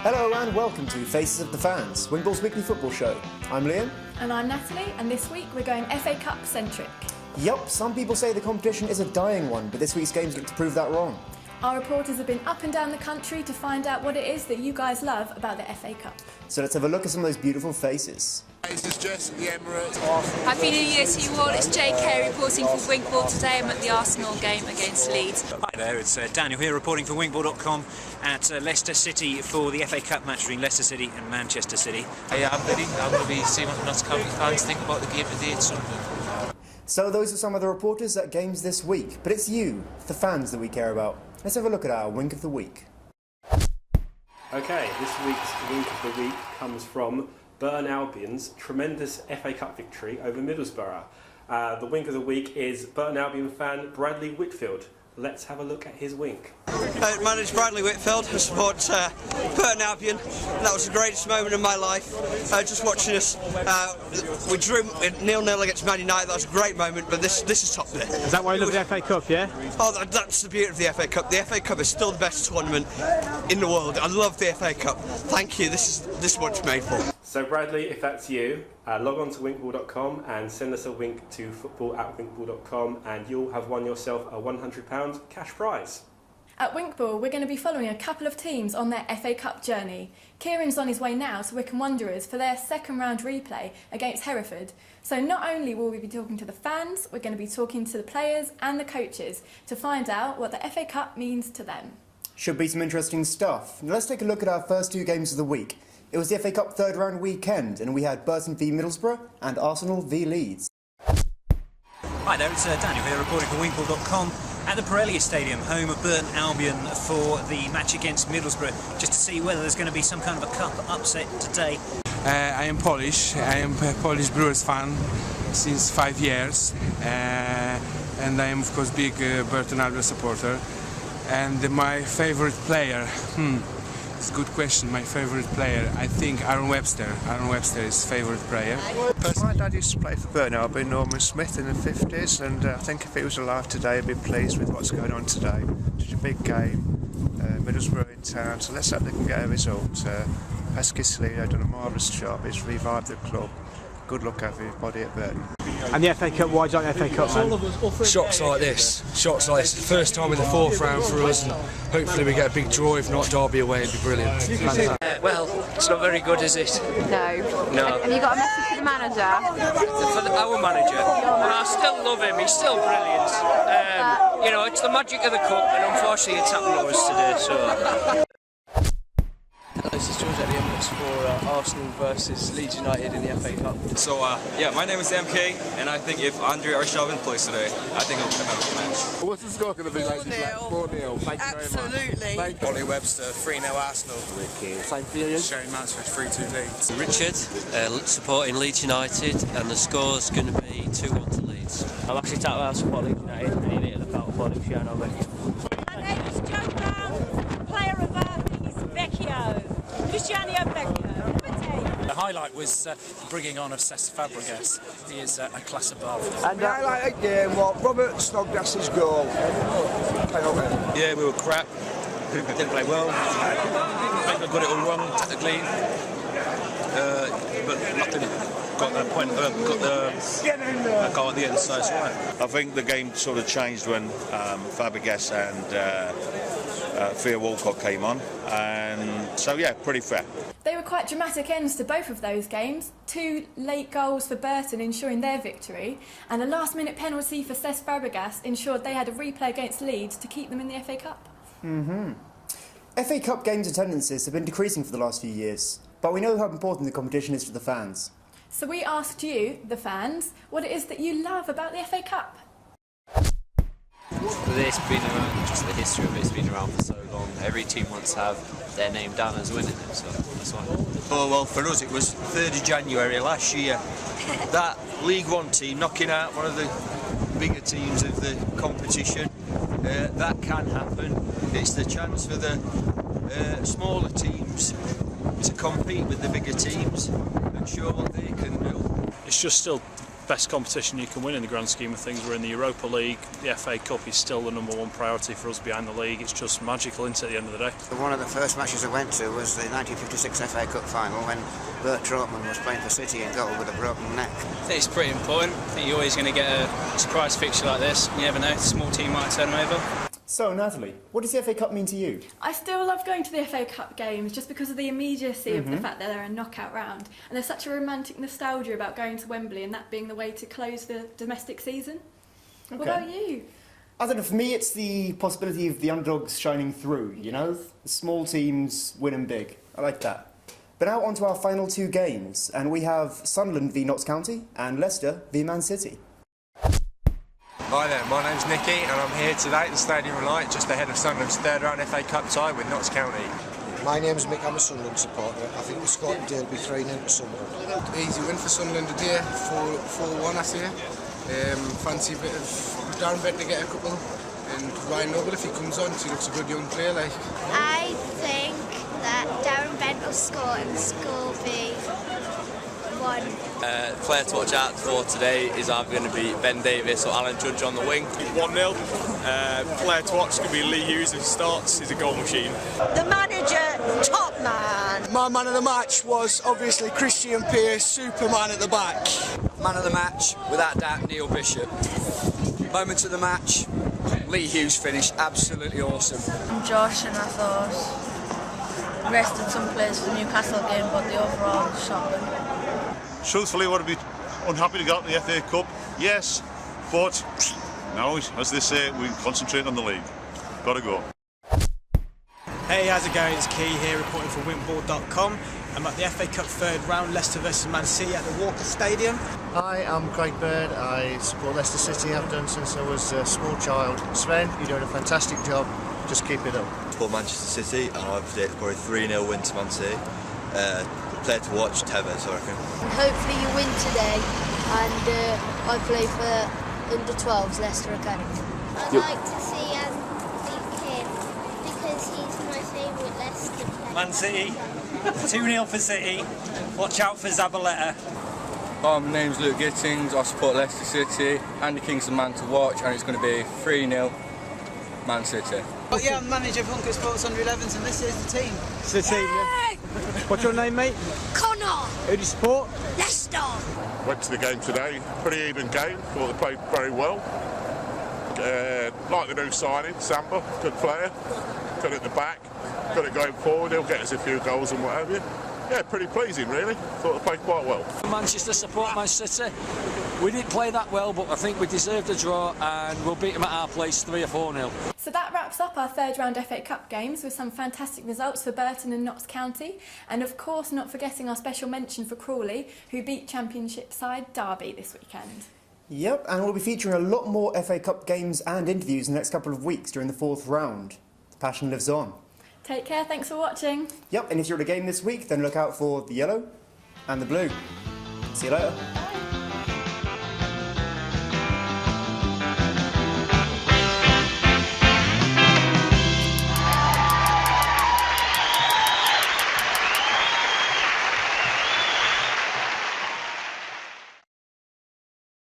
Hello and welcome to Faces of the Fans, WinkBall's weekly football show. I'm Liam. And I'm Natalie, and this week we're going FA Cup centric. Yup, some people say the competition is a dying one, but this week's games look to prove that wrong. Our reporters have been up and down the country to find out what it is that you guys love about the FA Cup. So let's have a look at some of those beautiful faces. This is Jess at the Emirates. Happy New Year to you all, it's JK reporting for WinkBall. Today I'm at the Arsenal game against Leeds. Hi there, it's Daniel here reporting for WinkBall.com at Leicester City for the FA Cup match between Leicester City and Manchester City. Yeah, I'm going to be seeing what the Notts County fans think about the game today at Sunderland. So those are some of the reporters at games this week, but it's you, the fans, that we care about. Let's have a look at our Wink of the Week. Okay, this week's Wink of the Week comes from Burton Albion's tremendous FA Cup victory over Middlesbrough. The Wink of the Week is Burton Albion fan Bradley Whitfield. Let's have a look at his wink. My name is Bradley Whitfield. I support Burton Albion. That was the greatest moment of my life. Just watching us, we drew 0-0 against Man United. That was a great moment, but this is top there. Is that why you love the FA Cup, yeah? Oh, that's the beauty of the FA Cup. The FA Cup is still the best tournament in the world. I love the FA Cup. Thank you. This is what it's made for. So Bradley, if that's you, log on to winkball.com and send us a wink to football@winkball.com and you'll have won yourself a £100 cash prize. At WinkBall, we're going to be following a couple of teams on their FA Cup journey. Kieran's on his way now to Wycombe Wanderers for their second round replay against Hereford. So not only will we be talking to the fans, we're going to be talking to the players and the coaches to find out what the FA Cup means to them. Should be some interesting stuff. Now let's take a look at our first two games of the week. It was the FA Cup third round weekend and we had Burton v Middlesbrough and Arsenal v Leeds. Hi there, it's Daniel here reporting for WinkBall.com at the Pirelli Stadium, home of Burton Albion for the match against Middlesbrough, just to see whether there's going to be some kind of a cup upset today. I am Polish. I am a Polish Brewers fan since 5 years, and I am of course big Burton Albion supporter. And my favorite player, it's a good question. My favourite player, I think Aaron Webster. Aaron Webster is favourite player. My dad used to play for Burton Albion, Norman Smith, in the 50s, and I think if he was alive today, I'd be pleased with what's going on today. Such a big game, Middlesbrough in town, so let's hope they can get a result. Pasquisly has done a marvellous job. He's revived the club. Good luck everybody at Burton. And the FA Cup, why do you like the FA Cup, man? Shots like this, first time in the fourth round for us, and hopefully we get a big draw. If not, Derby away would be brilliant. Well, it's not very good, is it? No. No. Have you got a message for the manager? For our manager? Well, I still love him, he's still brilliant. You know, it's the magic of the cup, and unfortunately it's happened to us today, so... This is George at the Emirates for Arsenal versus Leeds United in the FA Cup. So, yeah, my name is MK, and I think if Andre Arshavin plays today, I think it'll come out of the match. What's the score going to be like? 4-0. Thank you very much. Ollie Webster, 3-0 Arsenal. Same period. Shane Mansford, 3-2 Leeds. Richard, supporting Leeds United, and the score's going to be 2-1 to Leeds. I'm actually talking about support Leeds United, and he needed a battle for Luciano Vecchio. My name is Joe Brown, player of our team is Vecchio. Luciano Vecchio. The highlight was bringing on of Cesc Fabregas. He is a class above. And the highlight of the game was Robert Snodgrass's goal. Yeah, we were crap. Didn't play well. I think we got it all wrong technically. But nothing. Got the point. Got the goal at the end, so it's right. I think the game sort of changed when Fabregas and Theo Walcott came on, and so yeah, pretty fair. They were quite dramatic ends to both of those games. 2 late goals for Burton ensuring their victory, and a last-minute penalty for Cesc Fabregas ensured they had a replay against Leeds to keep them in the FA Cup. FA Cup games attendances have been decreasing for the last few years, but we know how important the competition is to the fans. So we asked you, the fans, what it is that you love about the FA Cup. It's been around, just the history of it's been around for so long. Every team wants to have their name down as winning it, so that's why. Oh well, for us it was 3rd of January last year. That League One team knocking out one of the bigger teams of the competition. That can happen. It's the chance for the smaller teams to compete with the bigger teams and show what they can do. It's just still best competition you can win in the grand scheme of things. We're in the Europa League. The FA Cup is still the #1 priority for us behind the league. It's just magical, isn't it, at the end of the day? One of the first matches I went to was the 1956 FA Cup final when Burton was playing for City in goal with a broken neck. I think it's pretty important. I think you're always going to get a surprise fixture like this. You never know, a small team might turn them over. So, Natalie, what does the FA Cup mean to you? I still love going to the FA Cup games just because of the immediacy of the fact that they're a knockout round. And there's such a romantic nostalgia about going to Wembley and that being the way to close the domestic season. Okay. What about you? I don't know, for me it's the possibility of the underdogs shining through, you know? The small teams winning big. I like that. But now on to our final 2 games, and we have Sunderland v Notts County and Leicester v Man City. Hi there, my name's Nicky and I'm here today at the Stadium of Light just ahead of Sunderland's 3rd round FA Cup tie with Notts County. My name's Mick, I'm a Sunderland supporter. I think the score today will be 3-0 to Sunderland. Easy win for Sunderland today, 4-1 I say. Fancy a bit of Darren Bent to get a couple, and Ryan Noble if he comes on, he looks a good young player like. I think that Darren Bent will score and the score will be 1. Player to watch out for today is either going to be Ben Davis or Alan Judge on the wing. 1-0. Player to watch is going to be Lee Hughes if he starts. He's a goal machine. The manager, top man. My man of the match was obviously Christian Pearce, Superman at the back. Man of the match, without doubt, Neil Bishop. Moment of the match, Lee Hughes finish, absolutely awesome. I'm Josh and I thought rested some players for the Newcastle game, but the overall shocking. Truthfully, would I be unhappy to get out the FA Cup? Yes, but now, as they say, we can concentrate on the league. Got to go. Hey, how's it going? It's Key here reporting for WinkBall.com. I'm at the FA Cup 3rd round, Leicester versus Man City at the Walker Stadium. Hi, I'm Craig Bird. I support Leicester City. I've done since I was a small child. Sven, you're doing a fantastic job. Just keep it up. For Manchester City, and I've predicted for a 3-0 win to Man City. The player to watch, Tevez, I reckon. Hopefully you win today, and I play for under-12s Leicester Academy. I'd like to see King because he's my favourite Leicester player. Man City, 2-0 for City. Watch out for Zabaleta. Hi, my name's Luke Gittings. I support Leicester City. Andy King's the man to watch, and it's going to be 3-0 Man City. Oh, yeah, I'm manager of Hunker Sports Under 11s, and this is the team. It's the team, yeah. What's your name, mate? Connor. Who do you support? Leicester. Went to the game today, pretty even game. Thought they played very well. Like the new signing, Samba, good player. Good at the back, good at going forward. He'll get us a few goals and what have you. Yeah, pretty pleasing, really. Thought they played quite well. Manchester support Man City. We didn't play that well, but I think we deserved a draw, and we'll beat them at our place 3 or 4-0. So that wraps up our 3rd round FA Cup games with some fantastic results for Burton and Notts County, and of course not forgetting our special mention for Crawley, who beat Championship side Derby this weekend. Yep, and we'll be featuring a lot more FA Cup games and interviews in the next couple of weeks during the 4th round. The passion lives on. Take care, thanks for watching. Yep, and if you're at a game this week, then look out for the yellow and the blue. See you later.